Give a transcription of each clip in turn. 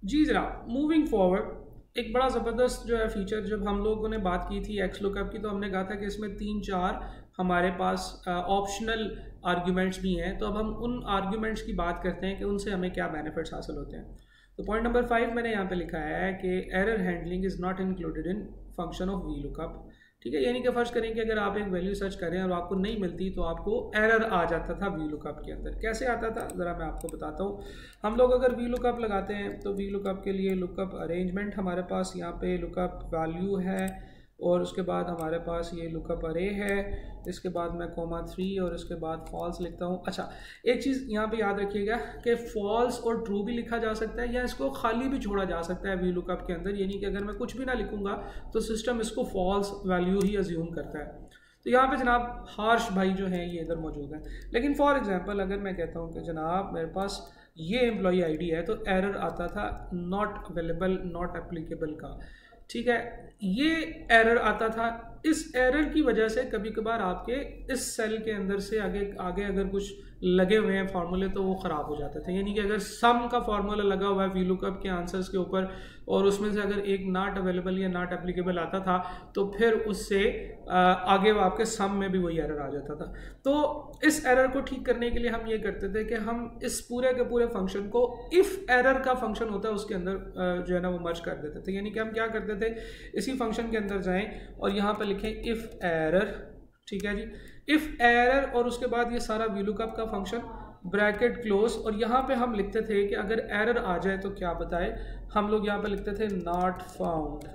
जी जनाब, moving forward एक बड़ा ज़बरदस्त जो है फीचर, जब हम लोगों ने बात की थी एक्स लुकअप की, तो हमने कहा था कि इसमें 3-4 हमारे पास ऑप्शनल आर्ग्यूमेंट्स भी हैं। तो अब हम उन आर्ग्यूमेंट्स की बात करते हैं कि उनसे हमें क्या बेनिफिट्स हासिल होते हैं। तो पॉइंट नंबर 5 मैंने यहाँ पे लिखा है कि error handling is not included in function of V lookup. ठीक है, यानी कि फ़र्ज़ करें कि अगर आप एक वैल्यू सर्च करें और आपको नहीं मिलती तो आपको एरर आ जाता था वी लुकअप के अंदर। कैसे आता था ज़रा मैं आपको बताता हूँ। हम लोग अगर वी लुकअप लगाते हैं तो वी लुकअप के लिए लुकअप अरेंजमेंट हमारे पास यहाँ पे लुकअप वैल्यू है, और उसके बाद हमारे पास ये लुकअप अरे है, इसके बाद मैं कोमा 3 और इसके बाद फॉल्स लिखता हूँ। अच्छा, एक चीज़ यहाँ पे याद रखिएगा कि फॉल्स और ट्रू भी लिखा जा सकता है या इसको खाली भी छोड़ा जा सकता है वी लुकअप के अंदर, यानी कि अगर मैं कुछ भी ना लिखूँगा तो सिस्टम इसको फॉल्स वैल्यू ही अज्यूम करता है। तो यहाँ पे जनाब हार्श भाई जो हैं ये इधर मौजूद हैं। लेकिन फॉर एग्जांपल अगर मैं कहता हूँ कि जनाब मेरे पास ये एम्प्लॉई आईडी है, तो एरर आता था नॉट अवेलेबल नॉट एप्लीकेबल का। ठीक है, ये एरर आता था। इस एरर की वजह से कभी कभार आपके इस सेल के अंदर से आगे आगे अगर कुछ लगे हुए हैं फार्मूले तो वो ख़राब हो जाते थे। यानी कि अगर सम का फार्मूला लगा हुआ है वी लुकअप के आंसर्स के ऊपर और उसमें से अगर एक नॉट अवेलेबल या नॉट एप्लीकेबल आता था तो फिर उससे आगे आपके सम में भी वही एरर आ जाता था। तो इस एरर को ठीक करने के लिए हम ये करते थे कि हम इस पूरे के पूरे फंक्शन को इफ़ एरर का फंक्शन होता है उसके अंदर जो है ना वो मर्ज कर देते थे। यानी कि हम क्या करते थे, इसी फंक्शन के अंदर जाएं और यहाँ पर लिखें इफ़ एरर। ठीक है जी, इफ़ एरर और उसके बाद ये सारा वी लुकअप का फंक्शन ब्रैकेट क्लोज, और यहाँ पे हम लिखते थे कि अगर एरर आ जाए तो क्या बताए। हम लोग यहाँ पे लिखते थे not found,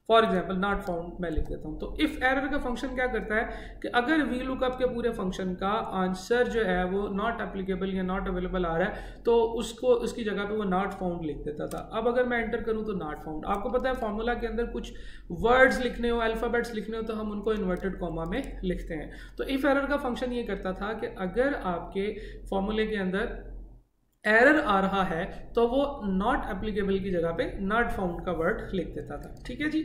for example not found मैं लिख देता हूँ। तो इफ़ एरर का फंक्शन क्या करता है कि अगर वी लुकअप के पूरे फंक्शन का आंसर जो है वो नॉट एप्लीकेबल या नॉट अवेलेबल आ रहा है तो उसको उसकी जगह पे वो नॉट फाउंड लिख देता था। अब अगर मैं एंटर करूँ तो नॉट फाउंड। आपको पता है फॉर्मूला के अंदर कुछ वर्ड्स लिखने हो, अल्फ़ाबेट्स लिखने हो, तो हम उनको इन्वर्टेड कॉमा में लिखते हैं। तो इफ़ एरर का फंक्शन ये करता था कि अगर आपके फॉर्मूले के अंदर एरर आ रहा है तो वो नॉट एप्लीकेबल की जगह पे नॉट फाउंड का वर्ड लिख देता था। ठीक है जी,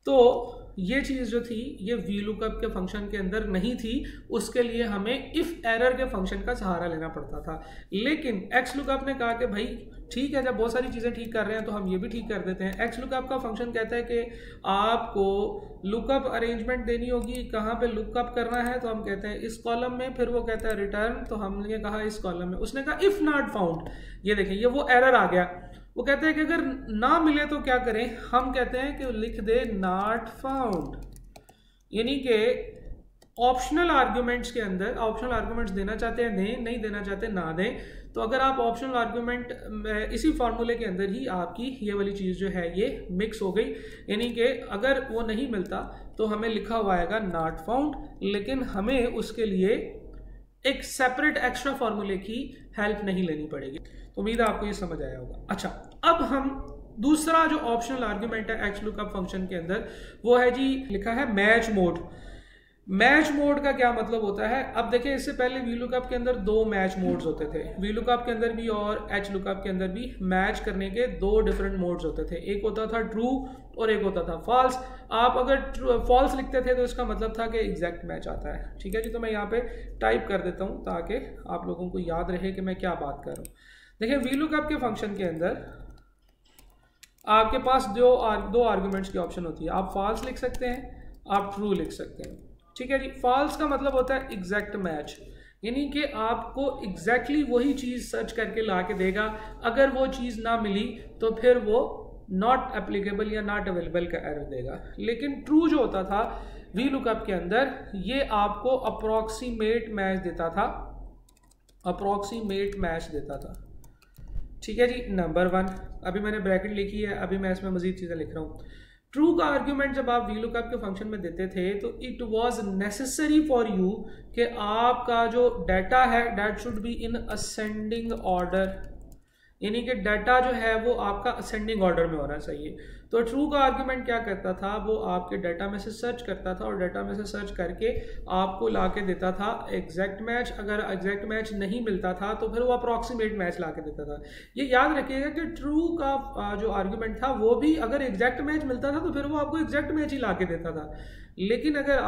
तो ये चीज़ जो थी ये वी लुकअप के फंक्शन के अंदर नहीं थी, उसके लिए हमें इफ़ एरर के फंक्शन का सहारा लेना पड़ता था। लेकिन एक्स लुकअप ने कहा कि भाई ठीक है, जब बहुत सारी चीज़ें ठीक कर रहे हैं तो हम ये भी ठीक कर देते हैं। एक्स लुकअप का फंक्शन कहता है कि आपको लुकअप अरेंजमेंट देनी होगी, कहाँ पे लुकअप करना है, तो हम कहते हैं इस कॉलम में, फिर वो कहता है रिटर्न, तो हमने कहा इस कॉलम में। उसने कहा इफ़ नॉट फाउंड, ये देखें ये वो एरर आ गया। वो कहते हैं कि अगर ना मिले तो क्या करें, हम कहते हैं कि लिख दे नॉट फाउंड। यानी कि ऑप्शनल आर्ग्यूमेंट्स के अंदर ऑप्शनल आर्ग्यूमेंट्स देना चाहते हैं दें, नहीं देना चाहते ना दें। तो अगर आप ऑप्शनल आर्ग्यूमेंट इसी फार्मूले के अंदर ही आपकी ये वाली चीज़ जो है ये मिक्स हो गई। यानी कि अगर वो नहीं मिलता तो हमें लिखा हुआ आएगा नॉट फाउंड, लेकिन हमें उसके लिए एक सेपरेट एक्स्ट्रा फार्मूले की हेल्प नहीं लेनी पड़ेगी। तो उम्मीद है आपको ये समझ आया होगा। अच्छा, अब हम दूसरा जो ऑप्शनल आर्ग्यूमेंट है एक्स लुकअप फंक्शन के अंदर वो है जी, लिखा है मैच मोड। मैच मोड का क्या मतलब होता है, अब देखिए इससे पहले वी लुकअप के अंदर दो मैच मोड्स होते थे। वी लुकअप के अंदर भी और एच लुकअप के अंदर भी मैच करने के दो डिफरेंट मोड्स होते थे। एक होता था ट्रू और एक होता था फॉल्स। आप अगर फॉल्स लिखते थे तो इसका मतलब था कि एग्जैक्ट मैच आता है। ठीक है जी, तो मैं यहाँ पे टाइप कर देता हूँ ताकि आप लोगों को याद रहे कि मैं क्या बात कर रहा हूँ। देखिए वी लुकअप के फंक्शन के अंदर आपके पास जो दो आर्ग्यूमेंट्स की ऑप्शन होती है, आप फॉल्स लिख सकते हैं, आप ट्रू लिख सकते हैं। ठीक है जी, फॉल्स का मतलब होता है एग्जैक्ट मैच, यानी कि आपको एग्जैक्टली वही चीज़ सर्च करके ला के देगा। अगर वो चीज़ ना मिली तो फिर वो नॉट एप्लीकेबल या नॉट अवेलेबल का एरर देगा। लेकिन ट्रू जो होता था वी लुकअप के अंदर ये आपको अप्रॉक्सीमेट मैच देता था, अप्रॉक्सीमेट मैच देता था। ठीक है जी, नंबर 1 अभी मैंने ब्रैकेट लिखी है, अभी मैं इसमें मजीद चीज़ें लिख रहा हूँ। ट्रू का आर्ग्यूमेंट जब आप वी लुकअप के फंक्शन में देते थे तो it was necessary for you कि आपका जो डाटा है that should be in ascending order, यानी कि डाटा जो है वो आपका असेंडिंग ऑर्डर में होना चाहिए। तो ट्रू का आर्ग्यूमेंट क्या करता था, वो आपके डाटा में से सर्च करता था और डाटा में से सर्च करके आपको ला के देता था एग्जैक्ट मैच। अगर एग्जैक्ट मैच नहीं मिलता था तो फिर वो अप्रॉक्सीमेट मैच ला के देता था। ये याद रखिएगा कि ट्रू का जो आर्ग्यूमेंट था वो भी अगर एग्जैक्ट मैच मिलता था तो फिर वो आपको एग्जैक्ट मैच ही ला के देता था। लेकिन अगर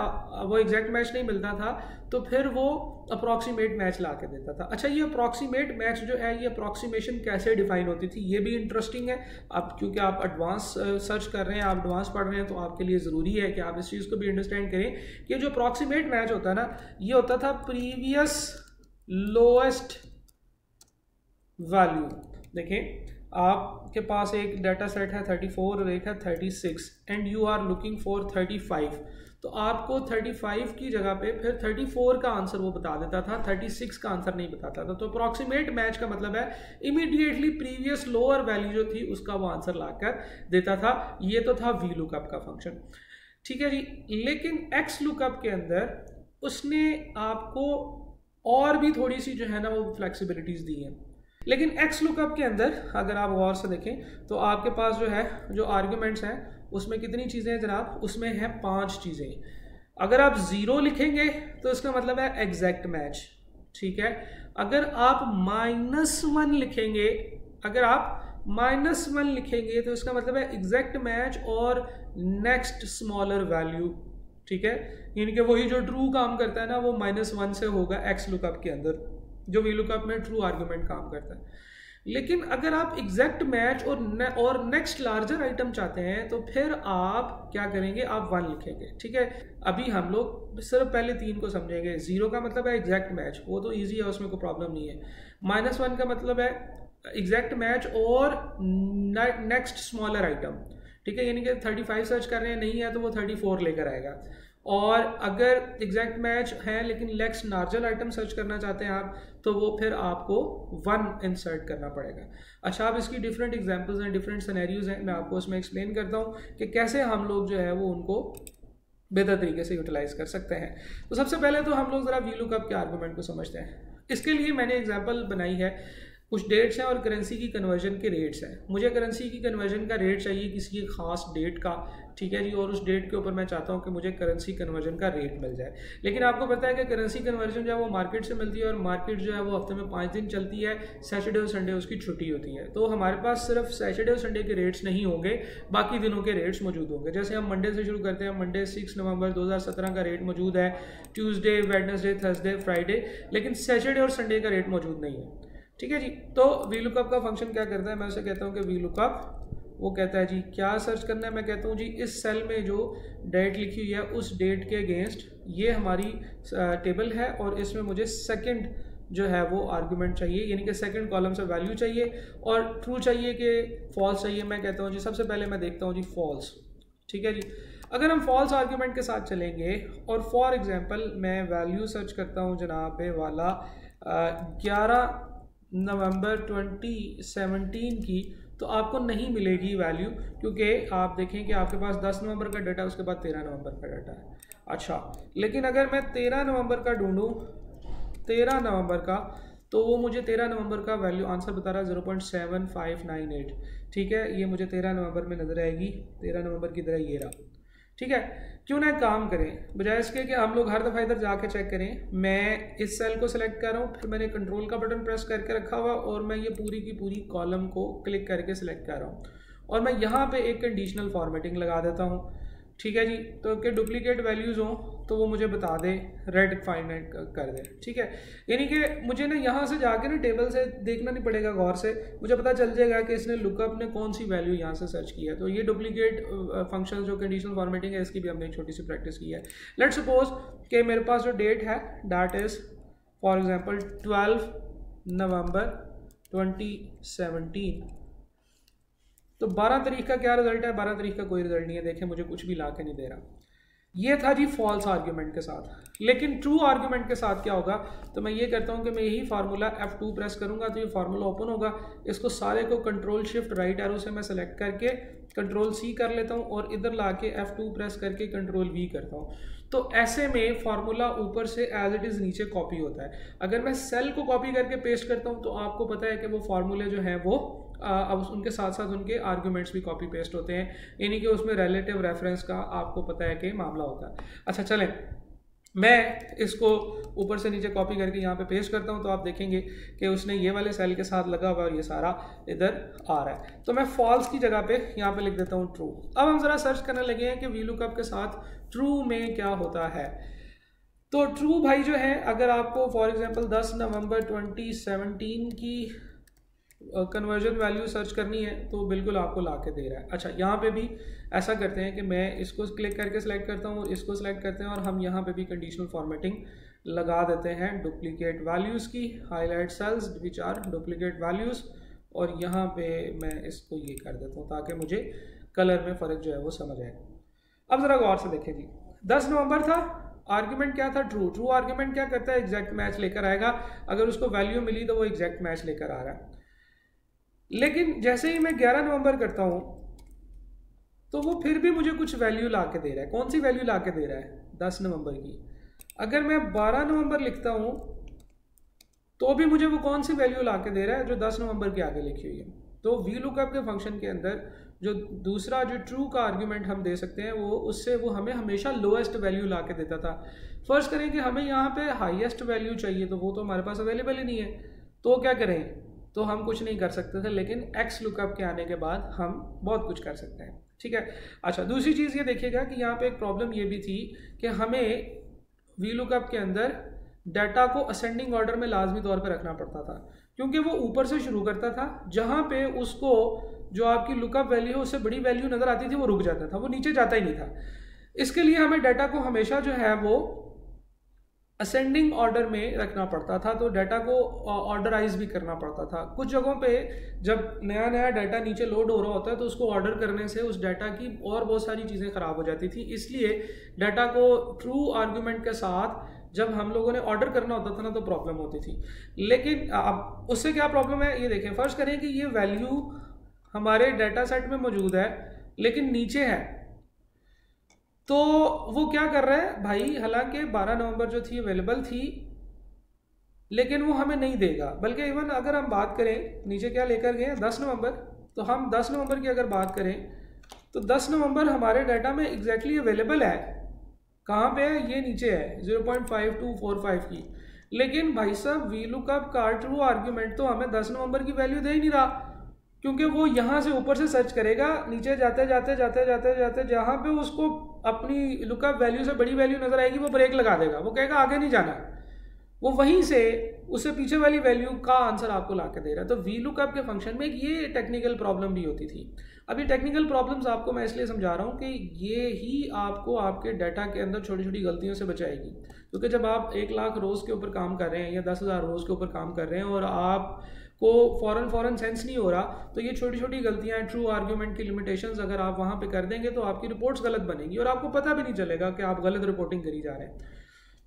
वो एग्जैक्ट मैच नहीं मिलता था तो फिर वो अप्रॉक्सीमेट मैच ला के देता था। अच्छा, ये अप्रॉक्सीमेट मैच जो है, ये अप्रॉक्सीमेशन कैसे डिफाइन होती थी, ये भी इंटरेस्टिंग है। अब क्योंकि आप एडवांस सर्च कर रहे हैं, आप एडवांस पढ़ रहे हैं, तो आपके लिए ज़रूरी है कि आप इस चीज़ को भी अंडरस्टैंड करें कि जो अप्रॉक्सीमेट मैच होता है ना, ये होता था प्रीवियस लोएस्ट वैल्यू। देखें, आपके पास एक डाटा सेट है 34 और एक है 36 and you are looking for 35, तो आपको 35 की जगह पे फिर 34 का आंसर वो बता देता था, 36 का आंसर नहीं बताता था। तो अप्रॉक्सीमेट मैच का मतलब है इमीडिएटली प्रीवियस लोअर वैल्यू जो थी उसका वो आंसर लाकर देता था। ये तो था वी लुकअप का फंक्शन, ठीक है जी। लेकिन एक्स लुकअप के अंदर उसने आपको और भी थोड़ी सी जो है ना वो फ्लेक्सिबिलिटीज दी हैं। लेकिन एक्स लुकअप के अंदर अगर आप गौर से देखें तो आपके पास जो है जो आर्ग्यूमेंट्स हैं उसमें कितनी चीज़ें हैं जनाब, उसमें हैं 5 चीज़ें। अगर आप 0 लिखेंगे तो इसका मतलब है एग्जैक्ट मैच, ठीक है। अगर आप -1 लिखेंगे, अगर आप -1 लिखेंगे तो इसका मतलब है एग्जैक्ट मैच और नेक्स्ट स्मॉलर वैल्यू, ठीक है। यानी कि वही जो ट्रू काम करता है ना वो -1 से होगा एक्स लुकअप के अंदर, जो वी लुकअप में ट्रू आर्गुमेंट काम करता है। लेकिन अगर आप एग्जैक्ट मैच और नेक्स्ट लार्जर आइटम चाहते हैं तो फिर आप क्या करेंगे, आप 1 लिखेंगे, ठीक है। अभी हम लोग सिर्फ पहले 3 को समझेंगे। 0 का मतलब है एग्जैक्ट मैच, वो तो ईजी है, उसमें कोई प्रॉब्लम नहीं है। -1 का मतलब है एग्जैक्ट मैच और नेक्स्ट स्मॉलर आइटम, ठीक है। यानी कि 35 सर्च कर रहे हैं, नहीं है तो वो 34 लेकर आएगा। और अगर एग्जैक्ट मैच है लेकिन नेक्स्ट लार्जर आइटम सर्च करना चाहते हैं आप, तो वो फिर आपको 1 इंसर्ट करना पड़ेगा। अच्छा, अब इसकी डिफरेंट एग्जांपल्स हैं, डिफरेंट सिनेरियोज हैं, मैं आपको उसमें एक्सप्लेन करता हूँ कि कैसे हम लोग जो है वो उनको बेहतर तरीके से यूटिलाइज कर सकते हैं। तो सबसे पहले तो हम लोग ज़रा वी लुकअप के आर्गूमेंट को समझते हैं। इसके लिए मैंने एग्जाम्पल बनाई है, कुछ डेट्स हैं और करेंसी की कन्वर्जन के रेट्स हैं। मुझे करेंसी की कन्वर्जन का रेट चाहिए किसी एक खास डेट का, ठीक है जी, और उस डेट के ऊपर मैं चाहता हूँ कि मुझे करेंसी कन्वर्जन का रेट मिल जाए। लेकिन आपको पता है कि करेंसी कन्वर्जन जो है वो मार्केट से मिलती है और मार्केट जो है वो हफ्ते में 5 दिन चलती है, सैटरडे और संडे उसकी छुट्टी होती है। तो हमारे पास सिर्फ सैटरडे और संडे के रेट्स नहीं होंगे, बाकी दिनों के रेट्स मौजूद होंगे। जैसे हम मंडे से शुरू करते हैं, मंडे 6 नवंबर 2017 का रेट मौजूद है, ट्यूसडे, वेडनेसडे, थर्सडे, फ्राइडे, लेकिन सैटरडे और संडे का रेट मौजूद नहीं है, ठीक है जी। तो वी लुकअप का फंक्शन क्या करता है, मैं उसे कहता हूँ कि वी लुकअप वो कहता है जी क्या सर्च करना है, मैं कहता हूँ जी इस सेल में जो डेट लिखी हुई है उस डेट के अगेंस्ट ये हमारी टेबल है और इसमें मुझे सेकंड जो है वो आर्गुमेंट चाहिए, यानी कि सेकंड कॉलम से वैल्यू चाहिए और ट्रू चाहिए कि फॉल्स चाहिए। मैं कहता हूँ जी सबसे पहले मैं देखता हूँ जी फॉल्स, ठीक है जी। अगर हम फॉल्स आर्गुमेंट के साथ चलेंगे और फॉर एग्जांपल मैं वैल्यू सर्च करता हूँ जनाब वाला 11 नवंबर 2017 की, तो आपको नहीं मिलेगी वैल्यू, क्योंकि आप देखें कि आपके पास 10 नवंबर का डाटा है, उसके बाद 13 नवंबर का डाटा है। अच्छा, लेकिन अगर मैं 13 नवंबर का ढूंढूं, 13 नवंबर का, तो वो मुझे 13 नवंबर का वैल्यू आंसर बता रहा है 0.7598, ठीक है। ये मुझे 13 नवंबर में नजर आएगी, 13 नवंबर की तरह ये रहा, ठीक है। क्यों ना काम करें, बजाय इसके कि हम लोग हर दफ़ा इधर जाके चेक करें, मैं इस सेल को सिलेक्ट कर रहा हूँ, फिर मैंने कंट्रोल का बटन प्रेस करके रखा हुआ और मैं ये पूरी की पूरी कॉलम को क्लिक करके सिलेक्ट कर रहा हूँ और मैं यहाँ पे एक कंडीशनल फॉर्मेटिंग लगा देता हूँ, ठीक है जी। तो कि डुप्लीकेट वैल्यूज़ हों तो वो मुझे बता दे, रेड फाइंड कर दे, ठीक है। यानी कि मुझे ना यहाँ से जाके ना टेबल से देखना नहीं पड़ेगा गौर से, मुझे पता चल जाएगा कि इसने लुकअप ने कौन सी वैल्यू यहाँ से सर्च की है। तो ये डुप्लीकेट फंक्शन जो कंडीशनल फॉर्मेटिंग है इसकी भी हमने एक छोटी सी प्रैक्टिस की है। लेट्स सपोज कि मेरे पास जो डेट है दैट इज़ फॉर एग्जाम्पल 12 नवंबर 2017, तो 12 तारीख का क्या रिजल्ट है, 12 तारीख का कोई रिजल्ट नहीं है, देखें मुझे कुछ भी ला के नहीं दे रहा। ये था जी फॉल्स आर्ग्यूमेंट के साथ। लेकिन ट्रू आर्ग्यूमेंट के साथ क्या होगा, तो मैं ये करता हूँ कि मैं यही फार्मूला F2 प्रेस करूँगा तो ये फार्मूला ओपन होगा, इसको सारे को कंट्रोल शिफ्ट राइट एरो से मैं सेलेक्ट करके कंट्रोल C कर लेता हूँ और इधर ला के F2 प्रेस करके कंट्रोल V करता हूँ। तो ऐसे में फार्मूला ऊपर से एज इट इज़ नीचे कॉपी होता है। अगर मैं सेल को कॉपी करके पेस्ट करता हूँ तो आपको पता है कि वो फार्मूले जो हैं वो अब उनके साथ साथ उनके आर्ग्यूमेंट्स भी कॉपी पेस्ट होते हैं, यानी कि उसमें रिलेटिव रेफरेंस का आपको पता है कि मामला होता है। अच्छा चलें, मैं इसको ऊपर से नीचे कॉपी करके यहाँ पे पेस्ट करता हूँ तो आप देखेंगे कि उसने ये वाले सेल के साथ लगा हुआ और ये सारा इधर आ रहा है। तो मैं फॉल्स की जगह पे यहाँ पे लिख देता हूँ ट्रू। अब हम ज़रा सर्च करने लगे हैं कि वीलुकअप के साथ ट्रू में क्या होता है। तो ट्रू भाई जो है, अगर आपको फॉर एग्जांपल 10 नवंबर 2017 की कन्वर्जन वैल्यू सर्च करनी है तो बिल्कुल आपको ला के दे रहा है। अच्छा, यहाँ पे भी ऐसा करते हैं कि मैं इसको क्लिक करके सिलेक्ट करता हूँ, इसको सिलेक्ट करते हैं और हम यहाँ पे भी कंडीशनल फॉर्मेटिंग लगा देते हैं डुप्लीकेट वैल्यूज़ की, highlight cells which are duplicate values, और यहाँ पे मैं इसको ये कर देता हूँ ताकि मुझे कलर में फ़र्क जो है वो समझ आए। अब ज़रा गौर से देखें जी, 10 नवंबर था, आर्ग्यूमेंट क्या था? ट्रू। ट्रू आर्ग्यूमेंट क्या करता है? एग्जैक्ट मैच लेकर आएगा। अगर उसको वैल्यू मिली तो वो एग्जैक्ट मैच लेकर आ रहा है। लेकिन जैसे ही मैं 11 नवंबर करता हूं तो वो फिर भी मुझे कुछ वैल्यू ला के दे रहा है। कौन सी वैल्यू ला के दे रहा है? 10 नवंबर की। अगर मैं 12 नवंबर लिखता हूं तो भी मुझे वो कौन सी वैल्यू ला के दे रहा है? जो 10 नवंबर के आगे लिखी हुई है। तो वीलुकअप के फंक्शन के अंदर जो दूसरा जो ट्रू का आर्ग्यूमेंट हम दे सकते हैं वो उससे वो हमें हमेशा लोएस्ट वैल्यू ला के देता था। फर्स्ट करें कि हमें यहाँ पे हाईएस्ट वैल्यू चाहिए, तो वो तो हमारे पास अवेलेबल ही नहीं है, तो क्या करें? तो हम कुछ नहीं कर सकते थे, लेकिन एक्स लुकअप के आने के बाद हम बहुत कुछ कर सकते हैं। ठीक है। अच्छा, दूसरी चीज़ ये देखिएगा कि यहाँ पे एक प्रॉब्लम ये भी थी कि हमें वीलुकअप के अंदर डाटा को असेंडिंग ऑर्डर में लाजमी तौर पर रखना पड़ता था, क्योंकि वो ऊपर से शुरू करता था। जहाँ पे उसको जो आपकी लुकअप वैल्यू है उससे बड़ी वैल्यू नज़र आती थी वो रुक जाता था, वो नीचे जाता ही नहीं था। इसके लिए हमें डाटा को हमेशा जो है वो असेंडिंग ऑर्डर में रखना पड़ता था, तो डाटा को ऑर्डराइज भी करना पड़ता था। कुछ जगहों पे जब नया नया डाटा नीचे लोड हो रहा होता है तो उसको ऑर्डर करने से उस डाटा की और बहुत सारी चीज़ें ख़राब हो जाती थी। इसलिए डाटा को ट्रू आर्ग्यूमेंट के साथ जब हम लोगों ने ऑर्डर करना होता था ना तो प्रॉब्लम होती थी। लेकिन अब उससे क्या प्रॉब्लम है ये देखें। फर्स्ट करें कि ये वैल्यू हमारे डाटा सेट में मौजूद है लेकिन नीचे है, तो वो क्या कर रहा है भाई? हालांकि 12 नवंबर जो थी अवेलेबल थी लेकिन वो हमें नहीं देगा। बल्कि इवन अगर हम बात करें नीचे क्या लेकर गए 10 नवंबर, तो हम 10 नवंबर की अगर बात करें तो 10 नवंबर हमारे डाटा में एग्जैक्टली अवेलेबल है। कहाँ पे है? ये नीचे है 0.5245 की। लेकिन भाई साहब वीलुकअप का ट्रू आर्ग्यूमेंट तो हमें 10 नवंबर की वैल्यू दे ही नहीं रहा, क्योंकि वो यहाँ से ऊपर से सर्च करेगा, नीचे जाते जाते जाते जाते जाते जहाँ पे उसको अपनी लुकअप वैल्यू से बड़ी वैल्यू नजर आएगी वो ब्रेक लगा देगा, वो कहेगा आगे नहीं जाना, वो वहीं से उससे पीछे वाली वैल्यू का आंसर आपको ला के दे रहा है। तो वीलुकअप के फंक्शन में ये टेक्निकल प्रॉब्लम भी होती थी। अभी टेक्निकल प्रॉब्लम्स आपको मैं इसलिए समझा रहा हूँ कि ये ही आपको आपके डाटा के अंदर छोटी छोटी गलतियों से बचाएगी। क्योंकि जब आप 1 लाख रोज़ के ऊपर काम कर रहे हैं या 10,000 रोज़ के ऊपर काम कर रहे हैं और आप को फ़ौरन सेंस नहीं हो रहा, तो ये छोटी छोटी गलतियाँ, ट्रू आर्ग्यूमेंट की लिमिटेशंस अगर आप वहाँ पे कर देंगे तो आपकी रिपोर्ट्स गलत बनेंगी और आपको पता भी नहीं चलेगा कि आप गलत रिपोर्टिंग करी जा रहे हैं।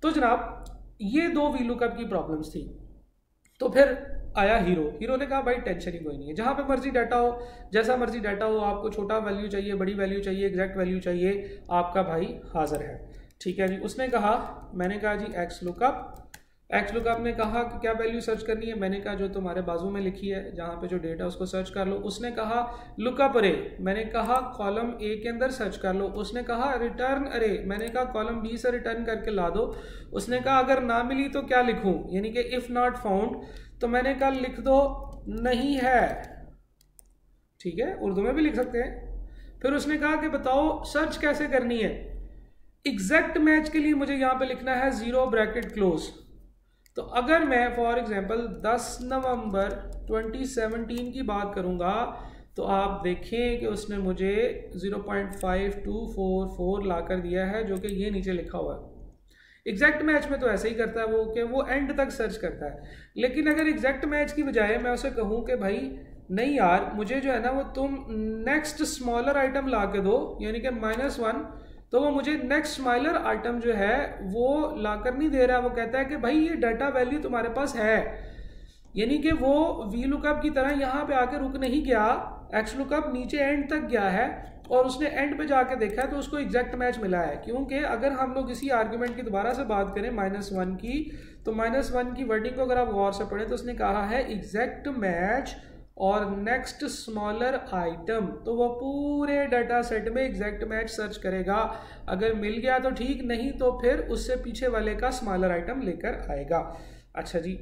तो जनाब ये 2 वीलुकअप की प्रॉब्लम्स थी। तो फिर आया हीरो ने कहा भाई टेंशन ही कोई नहीं है, जहाँ पे मर्जी डाटा हो, जैसा मर्जी डाटा हो, आपको छोटा वैल्यू चाहिए, बड़ी वैल्यू चाहिए, एग्जैक्ट वैल्यू चाहिए, आपका भाई हाजिर है। ठीक है जी। उसने कहा, मैंने कहा जी एक्स लुकअप ने कहा कि क्या वैल्यू सर्च करनी है? मैंने कहा जो तुम्हारे बाजू में लिखी है जहाँ पे जो डेटा है उसको सर्च कर लो। उसने कहा लुकअप अरे, मैंने कहा कॉलम ए के अंदर सर्च कर लो। उसने कहा रिटर्न अरे, मैंने कहा कॉलम बी से रिटर्न करके ला दो। उसने कहा अगर ना मिली तो क्या लिखूं, यानी कि इफ़ नॉट फाउंड, तो मैंने कहा लिख दो नहीं है। ठीक है, उर्दू में भी लिख सकते हैं। फिर उसने कहा कि बताओ सर्च कैसे करनी है? एग्जैक्ट मैच के लिए मुझे यहाँ पे लिखना है 0 ब्रैकेट क्लोज। तो अगर मैं फॉर एग्जांपल 10 नवंबर 2017 की बात करूंगा तो आप देखें कि उसने मुझे 0.5244 ला कर दिया है, जो कि ये नीचे लिखा हुआ है। एग्जैक्ट मैच में तो ऐसे ही करता है वो कि वो एंड तक सर्च करता है। लेकिन अगर एग्जैक्ट मैच की बजाय मैं उसे कहूँ कि भाई नहीं यार, मुझे जो है ना वो तुम नेक्स्ट स्मॉलर आइटम ला के दो, यानी कि -1, तो वो मुझे नेक्स्ट स्मॉलर आइटम जो है वो लाकर नहीं दे रहा। वो कहता है कि भाई ये डाटा वैल्यू तुम्हारे पास है, यानी कि वो वीलुकअप की तरह यहाँ पे आके रुक नहीं गया, एक्स लुकअप नीचे एंड तक गया है और उसने एंड पे जाके देखा है तो उसको एग्जैक्ट मैच मिला है। क्योंकि अगर हम लोग इसी आर्ग्यूमेंट की दोबारा से बात करें -1 की, तो -1 की वर्डिंग को अगर आप गौर से पढ़ें तो उसने कहा है एग्जैक्ट मैच और नेक्स्ट स्मॉलर आइटम, तो वो पूरे डाटा सेट में एग्जैक्ट मैच सर्च करेगा। अगर मिल गया तो ठीक, नहीं तो फिर उससे पीछे वाले का स्मॉलर आइटम लेकर आएगा। अच्छा जी,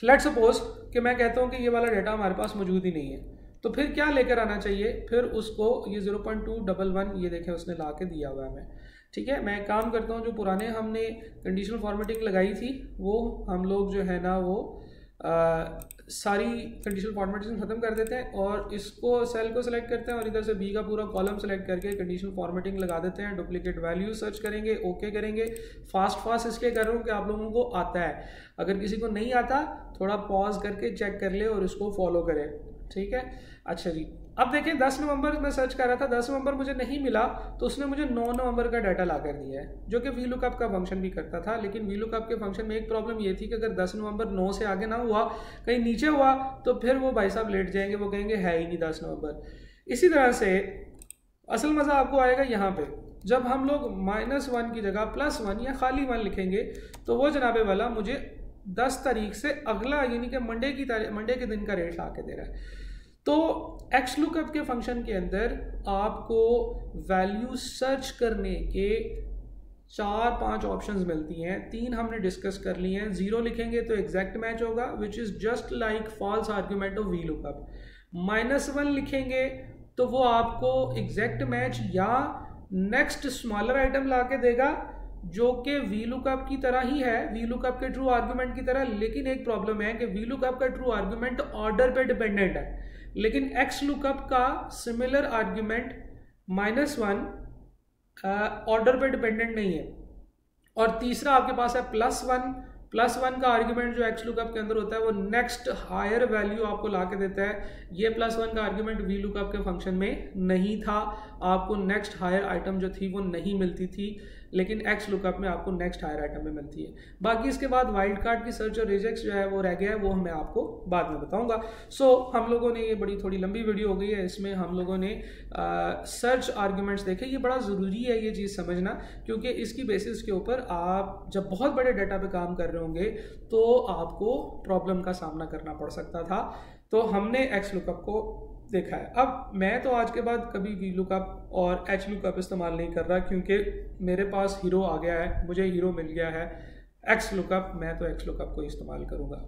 लेट्स सपोज कि मैं कहता हूँ कि ये वाला डाटा हमारे पास मौजूद ही नहीं है, तो फिर क्या लेकर आना चाहिए? फिर उसको ये 0.211 ये देखें उसने ला के दिया हुआ है हमें। ठीक है, मैं काम करता हूँ, जो पुराने हमने कंडीशनल फॉर्मेटिंग लगाई थी वो हम लोग जो है ना वो सारी कंडीशनल फॉर्मेटिंग ख़त्म कर देते हैं और इसको सेल को सिलेक्ट करते हैं और इधर से बी का पूरा कॉलम सेलेक्ट करके कंडीशनल फॉर्मेटिंग लगा देते हैं। डुप्लीकेट वैल्यू सर्च करेंगे, ओके करेंगे। फास्ट इसलिए कर रहा हूँ कि आप लोगों को आता है, अगर किसी को नहीं आता थोड़ा पॉज करके चेक कर ले और इसको फॉलो करें। ठीक है, अच्छा जी, अब देखें 10 नवंबर मैं सर्च कर रहा था, 10 नवंबर मुझे नहीं मिला तो उसने मुझे 9 नवंबर का डाटा ला कर दिया है, जो कि VLOOKUP का फंक्शन भी करता था। लेकिन VLOOKUP के फंक्शन में एक प्रॉब्लम ये थी कि अगर 10 नवंबर 9 से आगे ना हुआ, कहीं नीचे हुआ, तो फिर वो भाई साहब लेट जाएंगे, वो कहेंगे है ही नहीं 10 नवंबर। इसी तरह से असल मज़ा आपको आएगा यहाँ पे, जब हम लोग -1 की जगह +1 या खाली 1 लिखेंगे तो वो जनाबे वाला मुझे 10 तारीख से अगला यानी कि मंडे के दिन का रेट ला के दे रहा है। तो XLOOKUP के फंक्शन के अंदर आपको वैल्यू सर्च करने के 4-5 ऑप्शंस मिलती हैं। 3 हमने डिस्कस कर ली हैं। 0 लिखेंगे तो एग्जैक्ट मैच होगा, which is just like false argument of VLOOKUP। -1 लिखेंगे तो वो आपको एग्जैक्ट मैच या नेक्स्ट स्मॉलर आइटम ला के देगा, जो कि VLOOKUP की तरह ही है, VLOOKUP के ट्रू आर्ग्यूमेंट की तरह। लेकिन एक प्रॉब्लम है कि VLOOKUP का ट्रू आर्ग्यूमेंट ऑर्डर पे डिपेंडेंट है, लेकिन XLOOKUP का सिमिलर आर्ग्यूमेंट -1 ऑर्डर पे डिपेंडेंट नहीं है। और तीसरा आपके पास है +1 का आर्ग्यूमेंट जो XLOOKUP के अंदर होता है वो नेक्स्ट हायर वैल्यू आपको ला के देता है। ये +1 का आर्ग्यूमेंट VLOOKUP के फंक्शन में नहीं था, आपको नेक्स्ट हायर आइटम जो थी वो नहीं मिलती थी, लेकिन XLOOKUP में आपको नेक्स्ट हायर आइटम में मिलती है। बाकी इसके बाद वाइल्ड कार्ड की सर्च और रिजेक्ट जो है वो रह गया है, वो मैं आपको बाद में बताऊंगा। सो हम लोगों ने, ये बड़ी थोड़ी लंबी वीडियो हो गई है, इसमें हम लोगों ने सर्च आर्ग्यूमेंट्स देखे। ये बड़ा ज़रूरी है ये चीज़ समझना, क्योंकि इसकी बेसिस के ऊपर आप जब बहुत बड़े डाटा पे काम कर रहे होंगे तो आपको प्रॉब्लम का सामना करना पड़ सकता था। तो हमने XLOOKUP को देखा है। अब मैं तो आज के बाद कभी VLOOKUP और HLOOKUP इस्तेमाल नहीं कर रहा, क्योंकि मेरे पास हीरो आ गया है, मुझे हीरो मिल गया है XLOOKUP, मैं तो XLOOKUP को इस्तेमाल करूँगा।